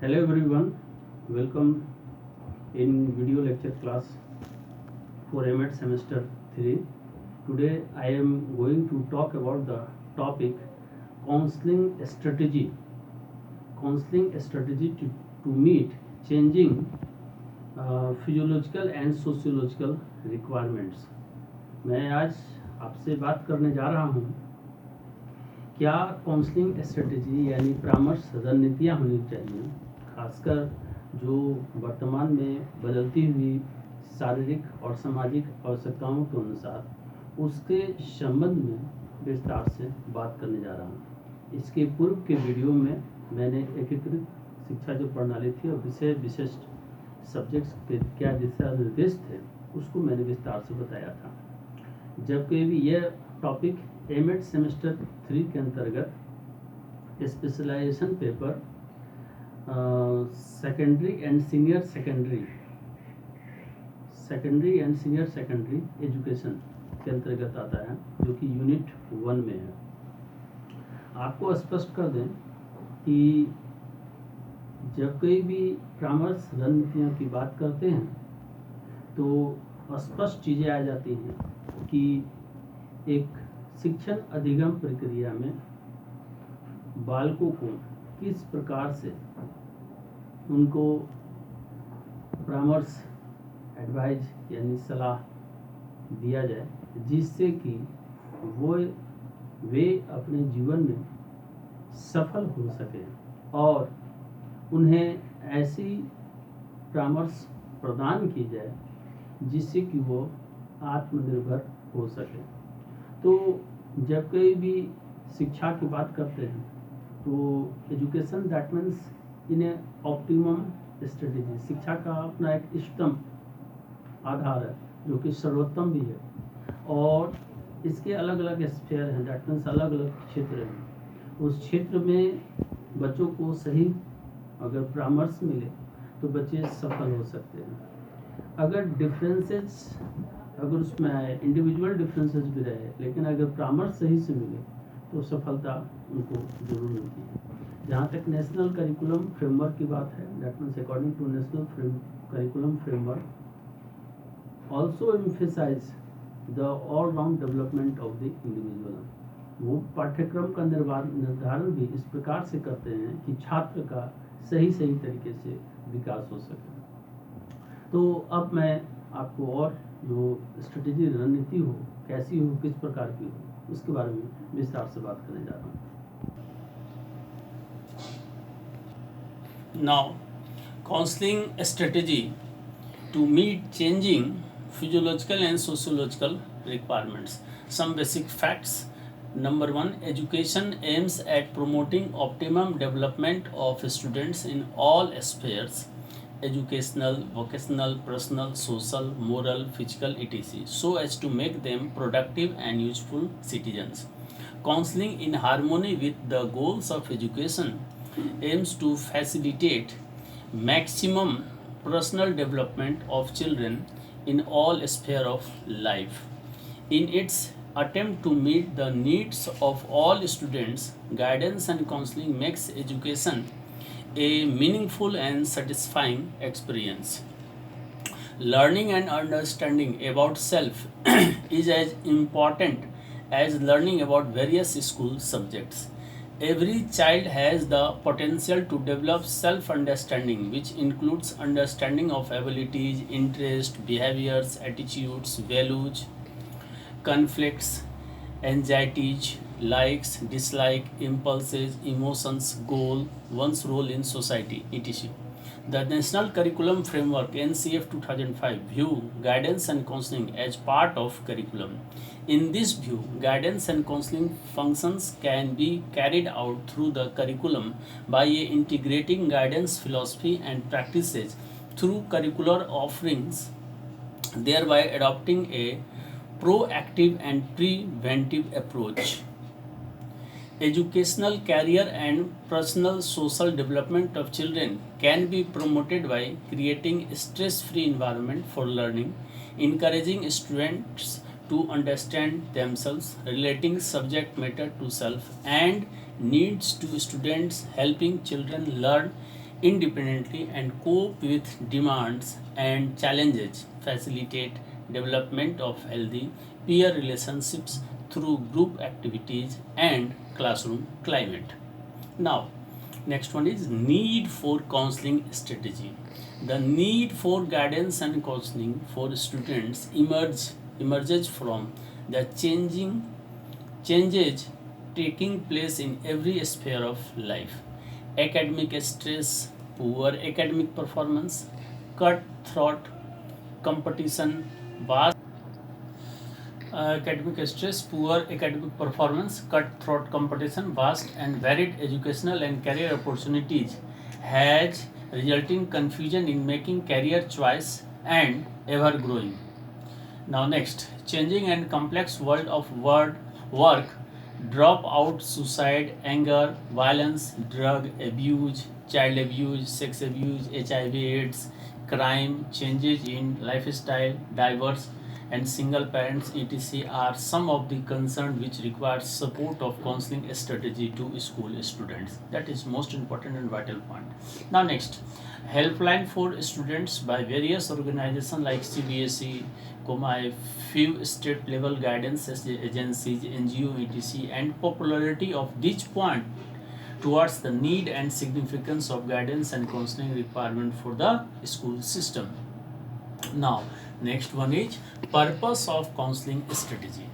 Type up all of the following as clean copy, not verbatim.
Hello everyone, welcome in video lecture class for MEd semester 3. Today I am going to talk about the topic counseling strategy. Counseling strategy to meet changing physiological and sociological requirements. मैं आज आपसे बात करने जा रहा हूँ क्या counselling strategy यानी परामर्श रणनीतियाँ होनी चाहिए, खासकर जो वर्तमान में बदलती हुई शारीरिक और सामाजिक आवश्यकताओं के अनुसार उसके संबंध में विस्तार से बात करने जा रहा हूँ। इसके पूर्व के वीडियो में मैंने एकीकृत शिक्षा जो प्रणाली थी और विषय विशिष्ट सब्जेक्ट्स के क्या दिशा निर्देश थे उसको मैंने विस्तार से बताया था। जबकि भी यह टॉपिक MEd सेमेस्टर 3 के अंतर्गत specialization paper secondary and senior secondary education के अंतर्गत आता है, जो कि यूनिट 1 में है। आपको स्पष्ट कर दें कि जब कोई भी परामर्श रणनीतियों की बात करते हैं तो स्पष्ट चीज़ें आ जाती हैं कि एक शिक्षण अधिगम प्रक्रिया में बालकों को किस प्रकार से उनको परामर्श एडवाइज यानी सलाह दिया जाए, जिससे कि वे अपने जीवन में सफल हो सकें और उन्हें ऐसी परामर्श प्रदान की जाए जिससे कि वो आत्मनिर्भर हो सके। तो जब कहीं भी शिक्षा की बात करते हैं तो education that means in A optimum strategy, शिक्षा का अपना एक इष्टतम आधार है जो कि सर्वोत्तम भी है, और इसके अलग अलग स्फीयर हैं, दैट मीन्स अलग अलग क्षेत्र हैं। उस क्षेत्र में बच्चों को सही अगर परामर्श मिले तो बच्चे सफल हो सकते हैं। अगर उसमें इंडिविजुअल डिफरेंसेस भी रहे, लेकिन अगर परामर्श सही से मिले तो सफलता उनको जरूर मिलती है। जहाँ तक नेशनल करिकुलम फ्रेमवर्क की बात है, that means according to national curriculum framework also emphasise the all round development of the individual. वो पाठ्यक्रम का निर्धारण भी इस प्रकार से करते हैं कि छात्र का सही तरीके से विकास हो सके। तो अब मैं आपको और जो स्ट्रेटेजी रणनीति हो, कैसी हो, किस प्रकार की हो, उसके बारे में विस्तार से बात करने जा रहा हूँ। Now, counseling strategy to meet changing physiological and sociological requirements. Some basic facts. Number 1, education aims at promoting optimum development of students in all spheres: educational, vocational, personal, social, moral, physical, etc., so as to make them productive and useful citizens. Counseling, in harmony with the goals of education, aims to facilitate maximum personal development of children in all spheres of life. In its attempt to meet the needs of all students, guidance and counseling makes education a meaningful and satisfying experience. Learning and understanding about self is as important as learning about various school subjects. Every child has the potential to develop self-understanding, which includes understanding of abilities, interests, behaviors, attitudes, values, conflicts, anxieties, likes, dislike, impulses, emotions, goal, one's role in society, etc. The National Curriculum Framework NCF 2005 view guidance and counseling as part of curriculum. In this view, guidance and counseling functions can be carried out through the curriculum by integrating guidance philosophy and practices through curricular offerings, thereby adopting a proactive and preventive approach. Educational, career and personal social development of children can be promoted by creating a stress-free environment for learning, encouraging students to understand themselves, relating subject matter to self and needs to students, helping children learn independently and cope with demands and challenges, facilitate development of healthy peer relationships through group activities and classroom climate. Now, next one is need for counseling strategy. The need for guidance and counseling for students emerges from the changes taking place in every sphere of life. Academic stress, poor academic performance, cutthroat competition, vast academic stress, poor academic performance, cutthroat competition, vast and varied educational and career opportunities has resulting confusion in making career choice and ever growing. Now next, changing and complex world of work, dropout, suicide, anger, violence, drug abuse, child abuse, sex abuse, HIV/AIDS, crime, changes in lifestyle, diverse and single parents etc. are some of the concerns which require support of counseling strategy to school students. That is most important and vital point. Now next, helpline for students by various organizations like CBSE, a few state level guidance agencies, NGO etc. and popularity of this point towards the need and significance of guidance and counseling requirement for the school system. Now, next one is purpose of counseling strategy.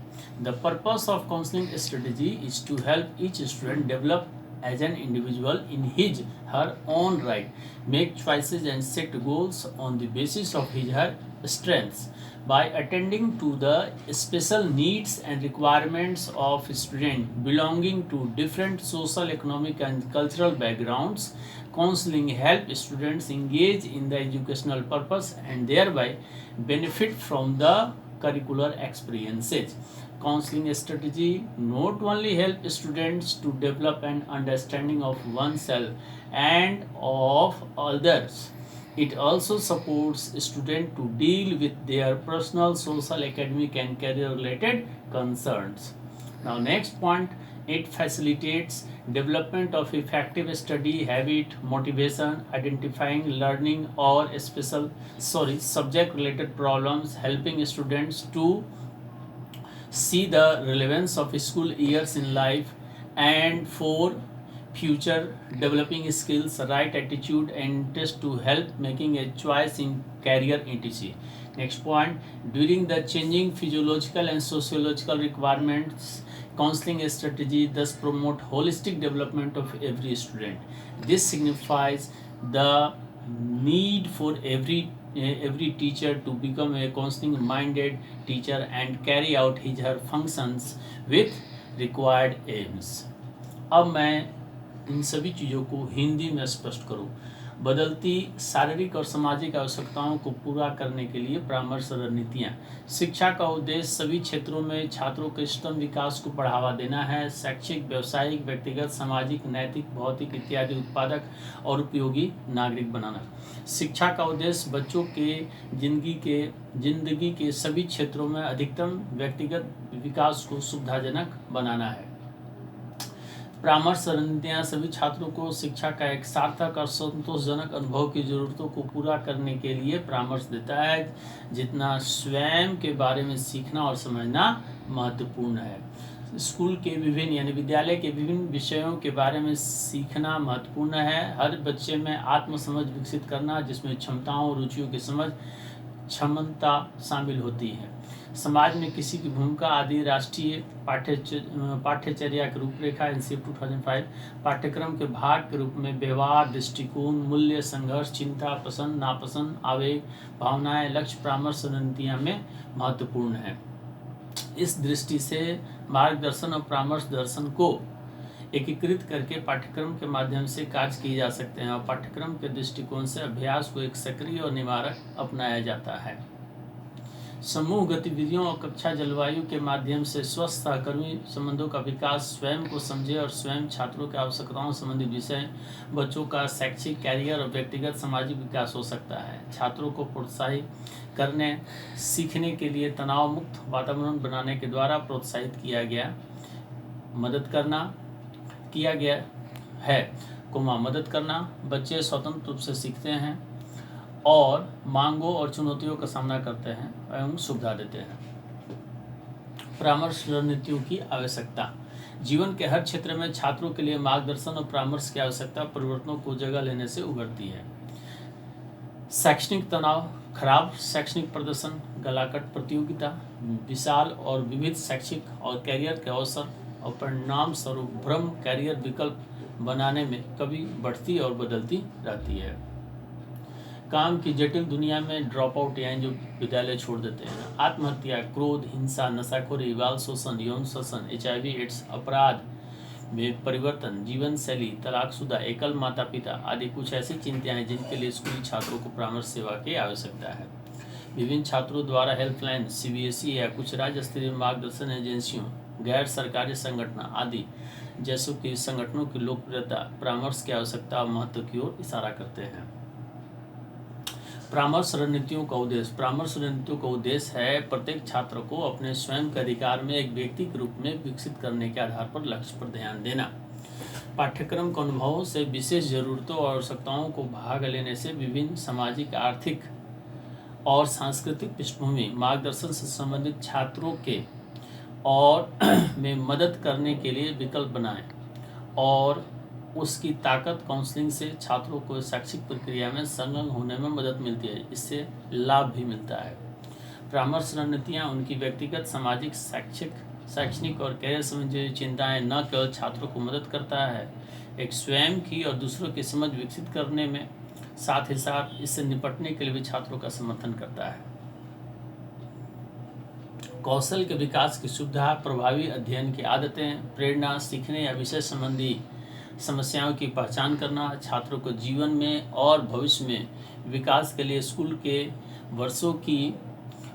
The purpose of counseling strategy is to help each student develop as an individual in his her own right, make choices and set goals on the basis of his her strengths. By attending to the special needs and requirements of students belonging to different social, economic and cultural backgrounds, counseling helps students engage in the educational purpose and thereby benefit from the curricular experiences. Counseling strategy not only help students to develop an understanding of oneself and of others, it also supports students to deal with their personal, social, academic and career related concerns. Now next point, it facilitates development of effective study habit, motivation, identifying learning or subject related problems, helping students to see the relevance of school years in life and for future developing skills, right attitude and interest to help making a choice in career etc. Next point, during the changing physiological and sociological requirements, counseling strategy thus promote holistic development of every student. This signifies the need for every teacher to become a counseling minded teacher and carry out his her functions with required aims. अब मैं इन सभी चीज़ों को हिंदी में स्पष्ट करूँ। बदलती शारीरिक और सामाजिक आवश्यकताओं को पूरा करने के लिए परामर्श रणनीतियाँ। शिक्षा का उद्देश्य सभी क्षेत्रों में छात्रों के उच्चतम विकास को बढ़ावा देना है। शैक्षिक, व्यावसायिक, व्यक्तिगत, सामाजिक, नैतिक, भौतिक इत्यादि उत्पादक और उपयोगी नागरिक बनाना। शिक्षा का उद्देश्य बच्चों के जिंदगी के सभी क्षेत्रों में अधिकतम व्यक्तिगत विकास को सुविधाजनक बनाना है। परामर्श रणनीतियाँ सभी छात्रों को शिक्षा का एक सार्थक और संतोषजनक अनुभव की ज़रूरतों को पूरा करने के लिए परामर्श देता है। जितना स्वयं के बारे में सीखना और समझना महत्वपूर्ण है। स्कूल के विभिन्न यानी विद्यालय के विभिन्न विषयों के बारे में सीखना महत्वपूर्ण है। हर बच्चे में आत्मसमझ विकसित करना, जिसमें क्षमताओं और रुचियों की समझ क्षमता शामिल होती है। समाज में किसी की भूमिका आदि राष्ट्रीय पाठ्यचर्या की रूपरेखा NCF 2005 पाठ्यक्रम के भाग के रूप में व्यवहार, दृष्टिकोण, मूल्य, संघर्ष, चिंता, पसंद, नापसंद, आवेग, भावनाएं, लक्ष्य परामर्श रणनीतियाँ में महत्वपूर्ण है। इस दृष्टि से मार्गदर्शन और परामर्श दर्शन को एकीकृत करके पाठ्यक्रम के माध्यम से कार्य किए जा सकते हैं और पाठ्यक्रम के दृष्टिकोण से अभ्यास को एक सक्रिय और निवारक अपनाया जाता है। समूह गतिविधियों और कक्षा जलवायु के माध्यम से स्वस्थ सहकर्मी संबंधों का विकास, स्वयं को समझे और स्वयं छात्रों की आवश्यकताओं संबंधी विषय, बच्चों का शैक्षिक, कैरियर और व्यक्तिगत सामाजिक विकास हो सकता है। छात्रों को प्रोत्साहित करने, सीखने के लिए तनाव मुक्त वातावरण बनाने के द्वारा प्रोत्साहित किया गया है। मदद करना, बच्चे स्वतंत्र रूप से सीखते हैं और मांगों और चुनौतियों का सामना करते हैं एवं सुविधा देते हैं। परामर्श रणनीतियों की आवश्यकता। जीवन के हर क्षेत्र में छात्रों के लिए मार्गदर्शन और परामर्श की आवश्यकता परिवर्तनों को जगह लेने से उभरती है। शैक्षणिक तनाव, खराब शैक्षणिक प्रदर्शन, गलाकट प्रतियोगिता, विशाल और विविध शैक्षिक और कैरियर के अवसर और परिणाम स्वरूप भ्रम कैरियर विकल्प बनाने में कभी बढ़ती और बदलती रहती है। काम की जटिल दुनिया में ड्रॉप आउट यानी जो विद्यालय छोड़ देते हैं, आत्महत्या, क्रोध, हिंसा, नशाखोरी, बाल शोषण, यौन शोषण, HIV एड्स, अपराध में परिवर्तन, जीवन शैली, तलाकशुदा, एकल माता पिता आदि कुछ ऐसी चिंताएं हैं जिनके लिए स्कूली छात्रों को परामर्श सेवा की आवश्यकता है। विभिन्न छात्रों द्वारा हेल्पलाइन, CBSE या कुछ राज्य स्तरीय मार्गदर्शन एजेंसियों, गैर सरकारी संगठन आदि जैसों की संगठनों की लोकप्रियता परामर्श की आवश्यकता और महत्व की ओर इशारा करते हैं। परामर्श रणनीतियों का उद्देश्य। परामर्श रणनीतियों का उद्देश्य है प्रत्येक छात्र को अपने स्वयं के अधिकार में एक व्यक्ति के रूप में विकसित करने के आधार पर लक्ष्य पर ध्यान देना। पाठ्यक्रम के अनुभवों से विशेष जरूरतों और आवश्यकताओं को भाग लेने से विभिन्न सामाजिक, आर्थिक और सांस्कृतिक पृष्ठभूमि, मार्गदर्शन से संबंधित छात्रों के और में मदद करने के लिए विकल्प बनाएं और उसकी ताकत काउंसलिंग से छात्रों को शैक्षिक प्रक्रिया में संलग्न होने में मदद मिलती है, इससे लाभ भी मिलता है। परामर्श रणनीतियाँ उनकी व्यक्तिगत, सामाजिक, शैक्षणिक और कैरियर संबंधी चिंताएं न केवल छात्रों को मदद करता है एक स्वयं की और दूसरों की समझ विकसित करने में, साथ ही साथ इससे निपटने के लिए भी छात्रों का समर्थन करता है। कौशल के विकास की सुविधा, प्रभावी अध्ययन की आदतें, प्रेरणा, सीखने या विषय संबंधी समस्याओं की पहचान करना, छात्रों को जीवन में और भविष्य में विकास के लिए स्कूल के वर्षों की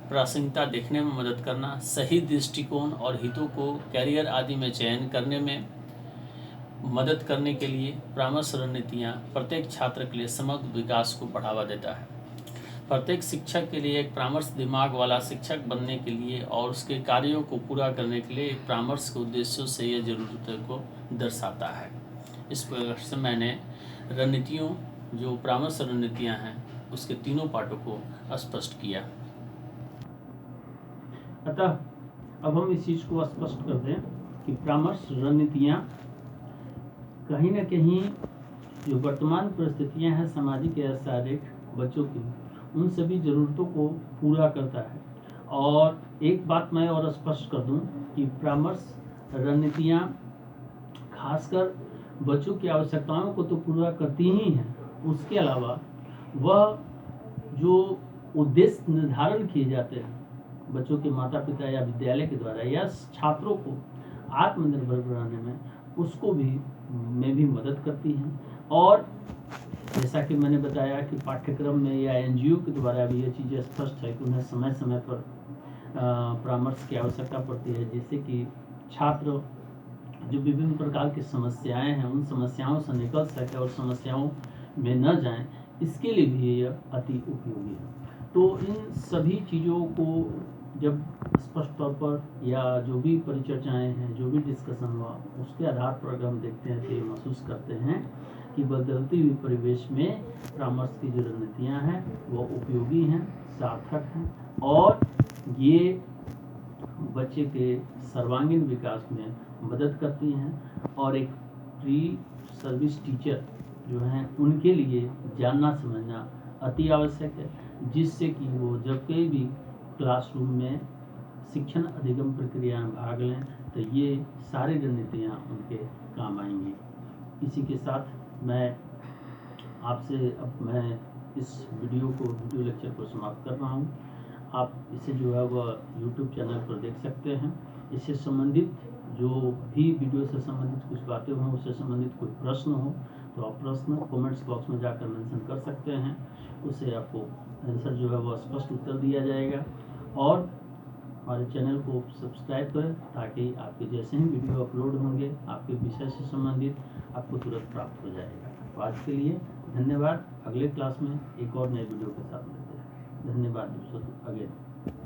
प्रासंगिकता देखने में मदद करना, सही दृष्टिकोण और हितों को कैरियर आदि में चयन करने में मदद करने के लिए परामर्श रणनीतियाँ प्रत्येक छात्र के लिए समग्र विकास को बढ़ावा देता है। प्रत्येक शिक्षक के लिए एक परामर्श दिमाग वाला शिक्षक बनने के लिए और उसके कार्यों को पूरा करने के लिए एक परामर्श के उद्देश्यों से यह जरूरतों को दर्शाता है। इस प्रकार से मैंने रणनीतियों, जो परामर्श रणनीतियाँ हैं, उसके तीनों पार्टों को स्पष्ट किया। अतः अब हम इस चीज़ को स्पष्ट कर दें कि परामर्श रणनीतियाँ कहीं न कहीं जो वर्तमान परिस्थितियाँ हैं सामाजिक या शारीरिक बच्चों की, उन सभी ज़रूरतों को पूरा करता है। और एक बात मैं और स्पष्ट कर दूं कि परामर्श रणनीतियाँ खासकर बच्चों की आवश्यकताओं को तो पूरा करती ही हैं, उसके अलावा वह जो उद्देश्य निर्धारण किए जाते हैं बच्चों के माता पिता या विद्यालय के द्वारा या छात्रों को आत्मनिर्भर बनाने में, उसको भी मदद करती हैं। और जैसा कि मैंने बताया कि पाठ्यक्रम में या NGO के द्वारा भी ये चीज़ें स्पष्ट है कि उन्हें समय समय पर परामर्श की आवश्यकता पड़ती है, जिससे कि छात्र जो विभिन्न प्रकार की समस्याएं हैं उन समस्याओं से निकल सके और समस्याओं में न जाएं, इसके लिए भी यह अति उपयोगी है। तो इन सभी चीज़ों को जब स्पष्ट तौर पर या जो भी परिचर्चाएं हैं, जो भी डिस्कशन हुआ, उसके आधार पर अगर हम देखते हैं तो ये महसूस करते हैं कि बदलती हुई परिवेश में परामर्श की जो रणनीतियाँ हैं वो उपयोगी हैं, सार्थक हैं और ये बच्चे के सर्वांगीण विकास में मदद करती हैं। और एक प्री सर्विस टीचर जो हैं उनके लिए जानना समझना अति आवश्यक है, जिससे कि वो जब कहीं भी क्लासरूम में शिक्षण अधिगम प्रक्रिया में भाग लें तो ये सारी रणनीतियाँ उनके काम आएंगी। इसी के साथ मैं इस वीडियो लेक्चर को समाप्त कर रहा हूँ। आप इसे जो है वह YouTube चैनल पर देख सकते हैं। इससे संबंधित जो भी वीडियो से संबंधित कुछ बातें हों, उससे संबंधित कोई प्रश्न हो तो आप प्रश्न कमेंट्स बॉक्स में जाकर मेंशन कर सकते हैं। उससे आपको आंसर जो है वह स्पष्ट उत्तर दिया जाएगा। और हमारे चैनल को सब्सक्राइब करें ताकि आपके जैसे ही वीडियो अपलोड होंगे आपके विषय से संबंधित आपको तुरंत प्राप्त हो जाएगा। तो आज के लिए धन्यवाद। अगले क्लास में एक और नए वीडियो के साथ मिलते हैं। धन्यवाद। अगेन।